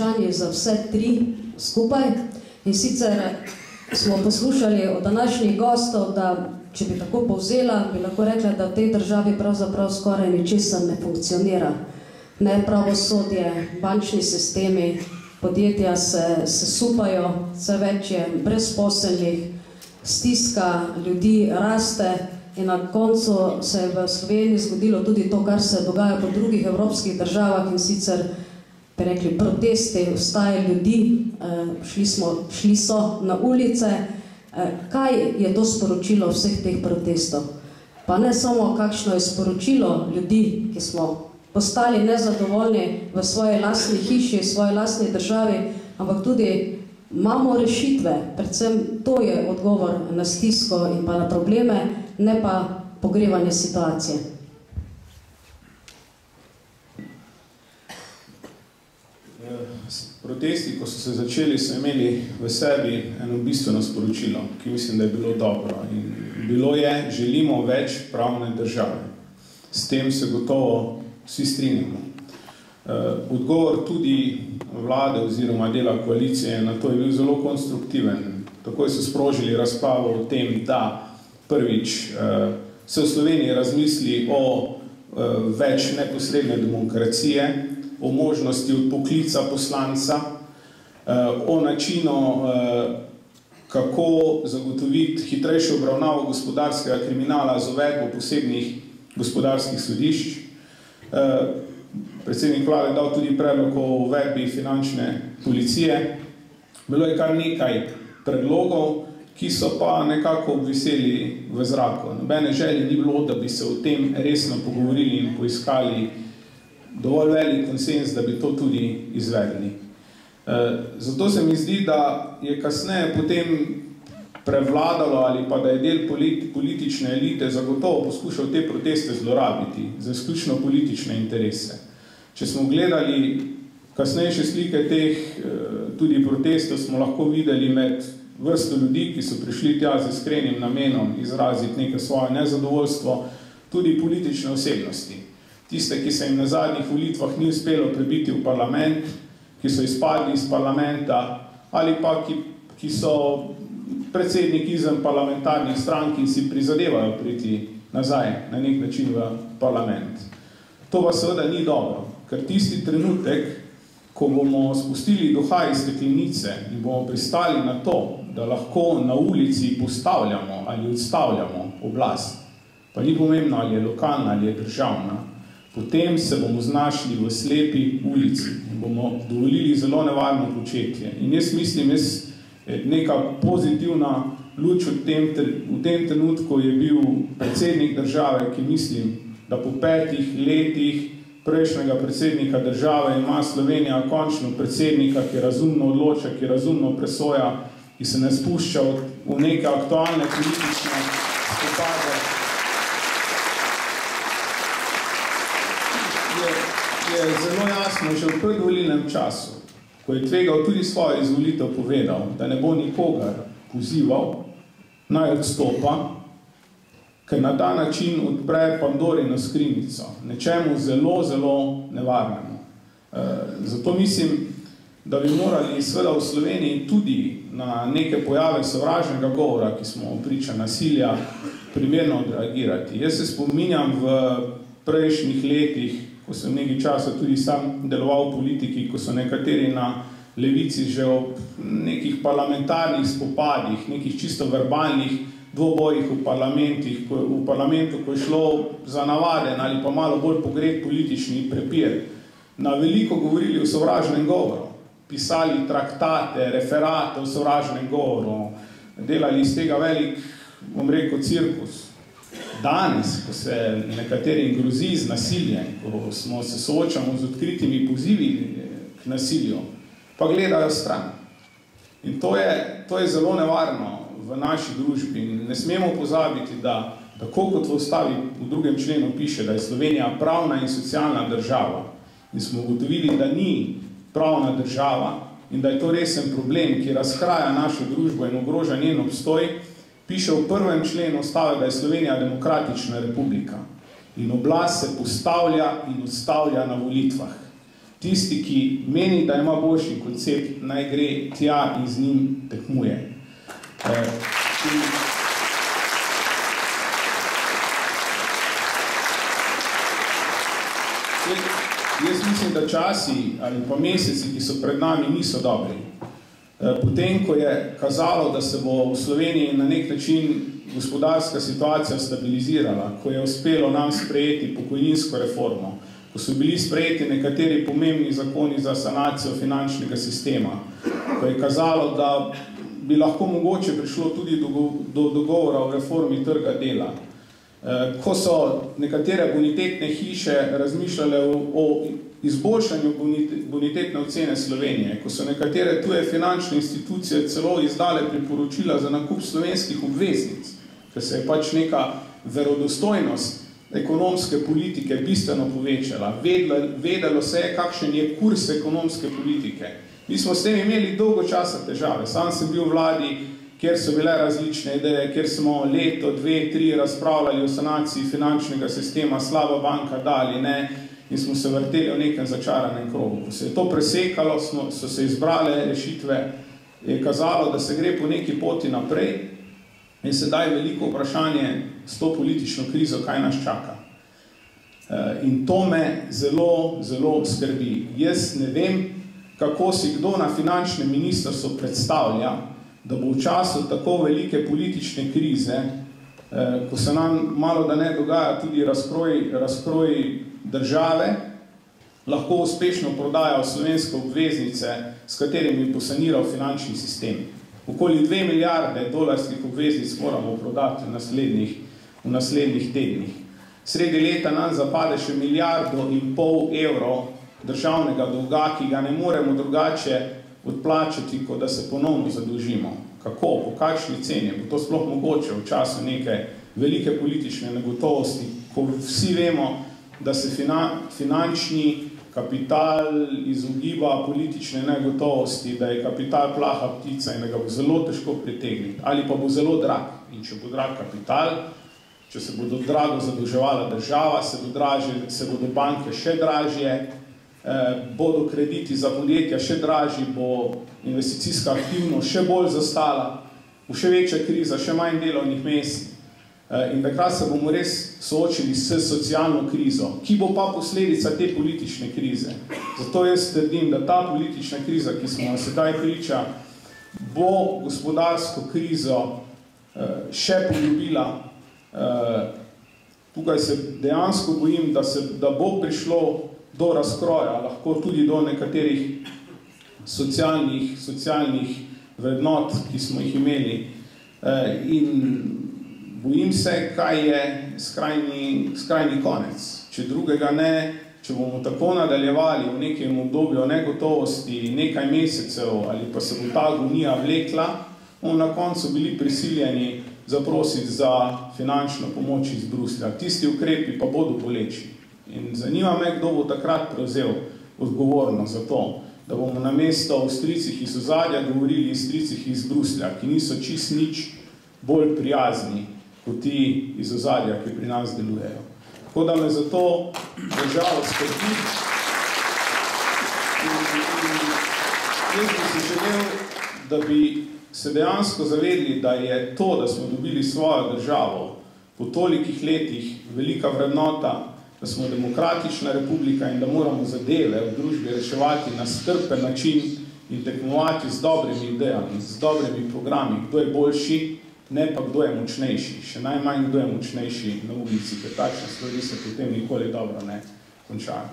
vprašanje za vse tri skupaj. In sicer smo poslušali od današnjih gostov, da če bi tako povzela, bi lahko rekla, da v tej državi pravzaprav skoraj ničesar ne funkcionira. Ne pravosodje, bančni sistemi, podjetja se supajo, vse več je brezposelnih, stiska ljudi raste in na koncu se je v Sloveniji zgodilo tudi to, kar se dogaja po drugih evropskih državah, in sicer bi rekli protesti, vstaje ljudi, šli so na ulice. Kaj je to sporočilo vseh teh protestov? Pa ne samo, kakšno je sporočilo ljudi, ki smo postali nezadovoljni v svoji lastni hiši, v svoji lastni državi, ampak tudi imamo rešitve, predvsem to je odgovor na stisko in pa na probleme, ne pa pogrevanje situacije. Protesti, ko so se začeli, so imeli v sebi eno bistveno sporočilo, ki mislim, da je bilo dobro. In bilo je, želimo več pravne države. S tem se gotovo vsi strinjamo. Odgovor tudi vlade oziroma dela koalicije na to je bil zelo konstruktiven. Takoj so sprožili razpravo o tem, da prvič se v Sloveniji razmisli o več neposredne demokracije, o možnosti odpoklica poslanca, o načinu, kako zagotoviti hitrejšo obravnavo gospodarskega kriminala z uvedbo posebnih gospodarskih sodišč. Predsednik vlade je dal tudi predlog o uvedbi finančne policije. Bilo je kar nekaj predlogov, ki so pa nekako obviseli v zraku. Nobene želje ni bilo, da bi se o tem resno pogovorili in poiskali dovolj velik konsens, da bi to tudi izvedli. Zato se mi zdi, da je kasneje potem prevladalo ali pa da je del politične elite zagotovo poskušal te proteste zlorabiti za izključno politične interese. Če smo gledali kasnejše slike teh tudi protestov, smo lahko videli med vrsto ljudi, ki so prišli tja z iskrenim namenom izraziti neko svoje nezadovoljstvo, tudi politične osebnosti. Tiste, ki se jim na zadnjih volitvah ni uspelo prebiti v parlament, ki so izpadli iz parlamenta, ali pa ki so predsedniki izven parlamentarnih strank in si prizadevajo priti nazaj na nek način v parlament. To pa seveda ni dobro, ker tisti trenutek, ko bomo spustili duha iz steklenice in bomo pristali na to, da lahko na ulici postavljamo ali odstavljamo oblast, pa ni pomembno, ali je lokalna ali je državna, potem se bomo znašli v slepi ulici in bomo dovolili zelo nevarno početje. In jaz mislim, neka pozitivna luč v tem trenutku je bil predsednik države, ki mislim, da po 5 letih prejšnjega predsednika države ima Slovenija končno predsednika, ki razumno odloča, ki razumno presoja, ki se ne spušča v neke aktualne politične spopade. Je zelo jasno, že v predvolilnem času, ko je tvegal tudi svojo izvolitev povedal, da ne bo nikogar pozival, naj odstopa, ker na ta način odpre Pandorino skrinjico, nečemu zelo, zelo nevarnemu. Zato mislim, da bi morali seveda v Sloveniji tudi na neke pojave sovražnega govora, ki smo priča nasilja, primerno odreagirati. Jaz se spominjam v prejšnjih letih, ko sem nekaj časa tudi sam deloval v politiki, ko so nekateri na levici že ob nekih parlamentarnih spopadih, nekih čisto verbalnih dvobojih v parlamentu, ko je šlo za navaden ali pa malo bolj pogret politični prepir, na veliko govorili o sovražnem govoru, pisali traktate, referate o sovražnem govoru, delali iz tega velik, bom rekel, cirkus. Danes, ko se nekaterim grozi z nasiljem, ko smo se soočamo z odkritimi pozivi k nasilju, pa gledajo stran. In to je zelo nevarno v naši družbi. In ne smemo pozabiti, da tako kot v ustavi v 2. členu piše, da je Slovenija pravna in socialna država, in smo ugotovili, da ni pravna država in da je to resen problem, ki razkraja našo družbo in ogroža njen obstoj, piše v 1. členu ustave, da je Slovenija demokratična republika in oblast se postavlja in odstavlja na volitvah. Tisti, ki meni, da ima boljši koncept, naj gre tja in z njim tekmuje. Jaz mislim, da časi ali pa meseci, ki so pred nami, niso dobri. Potem, ko je kazalo, da se bo v Sloveniji na nek način gospodarska situacija stabilizirala, ko je uspelo nam sprejeti pokojninsko reformo, ko so bili sprejeti nekateri pomembni zakoni za sanacijo finančnega sistema, ko je kazalo, da bi lahko mogoče prišlo tudi do dogovora o reformi trga dela, ko so nekatere bonitetne hiše razmišljale o izboljšanju bonitetne ocene Slovenije, ko so nekatere tuje finančne institucije celo izdale priporočila za nakup slovenskih obveznic, ker se je pač neka verodostojnost ekonomske politike bistveno povečala. Vedelo se je, kakšen je kurs ekonomske politike. Mi smo s tem imeli dolgo časa težave. Sam sem bil v vladi, kjer so bile različne ideje, kjer smo leto, 2, 3 razpravljali o sanaciji finančnega sistema, slaba banka, da ali ne, in smo se vrteli v nekem začaranem krogu. Ko se je to presekalo, so se izbrale rešitve, je kazalo, da se gre po neki poti naprej in sedaj je veliko vprašanje s to politično krizo, kaj nas čaka. In to me zelo, zelo skrbi. Jaz ne vem, kako si kdo na finančnem ministrstvu predstavlja, da bo v času tako velike politične krize, ko se nam malo da ne dogaja tudi razkroj države, lahko uspešno prodajal slovenske obveznice, s katerimi bo saniral finančni sistem. Okoli 2 milijarde dolarskih obveznic moramo prodati v naslednjih tednih. Sredi leta nam zapade še 1,5 milijarde evrov državnega dolga, ki ga ne moremo drugače odplačati, kot da se ponovno zadolžimo. Kako? Po kakšni ceni? Bo to sploh mogoče v času neke velike politične negotovosti, ko vsi vemo, da se finančni kapital izogiba politične negotovosti, da je kapital plaha ptica in da ga bo zelo težko pritegniti. Ali pa bo zelo drag. In če bo drag kapital, če se bodo drago zadolževala država, se bodo banke še dražje, bodo krediti za podjetja še dražji, bo investicijska aktivnost še bolj zastala, bo še večja kriza, še manj delovnih mest. In takrat se bomo res soočili s socialno krizo, ki bo pa posledica te politične krize. Zato jaz trdim, da ta politična kriza, ki smo sedaj priča, bo gospodarsko krizo še poglobila. Tukaj se dejansko bojim, da bo prišlo do razkroja, lahko tudi do nekaterih socialnih vrednot, ki smo jih imeli. In bojim se, kaj je skrajni konec. Če drugega ne, če bomo tako nadaljevali v nekem obdobju negotovosti nekaj mesecev ali pa se bo ta agonija vlekla, bomo na koncu bili prisiljeni zaprositi za finančno pomoč iz Bruslja. Tisti ukrepi pa bodo boleči. In zanima me, kdo bo takrat prevzel odgovornost za to, da bomo namesto o stricih iz ozadja govorili o stricih iz Bruslja, ki niso čist nič bolj prijazni kot ti iz ozadja, ki pri nas delujejo. Tako da me zato državo skrbi. Jaz bi si želel, da bi se dejansko zavedli, da je to, da smo dobili svojo državo po tolikih letih velika vrednota, da smo demokratična republika in da moramo zadeve v družbi reševati na strpen način in tekmovati z dobrimi idejami, z dobrimi programi, kdo je boljši, ne pa kdo je močnejši. Še najmanj kdo je močnejši na ulici, ker takšne stvari se potem nikoli dobro ne končajo.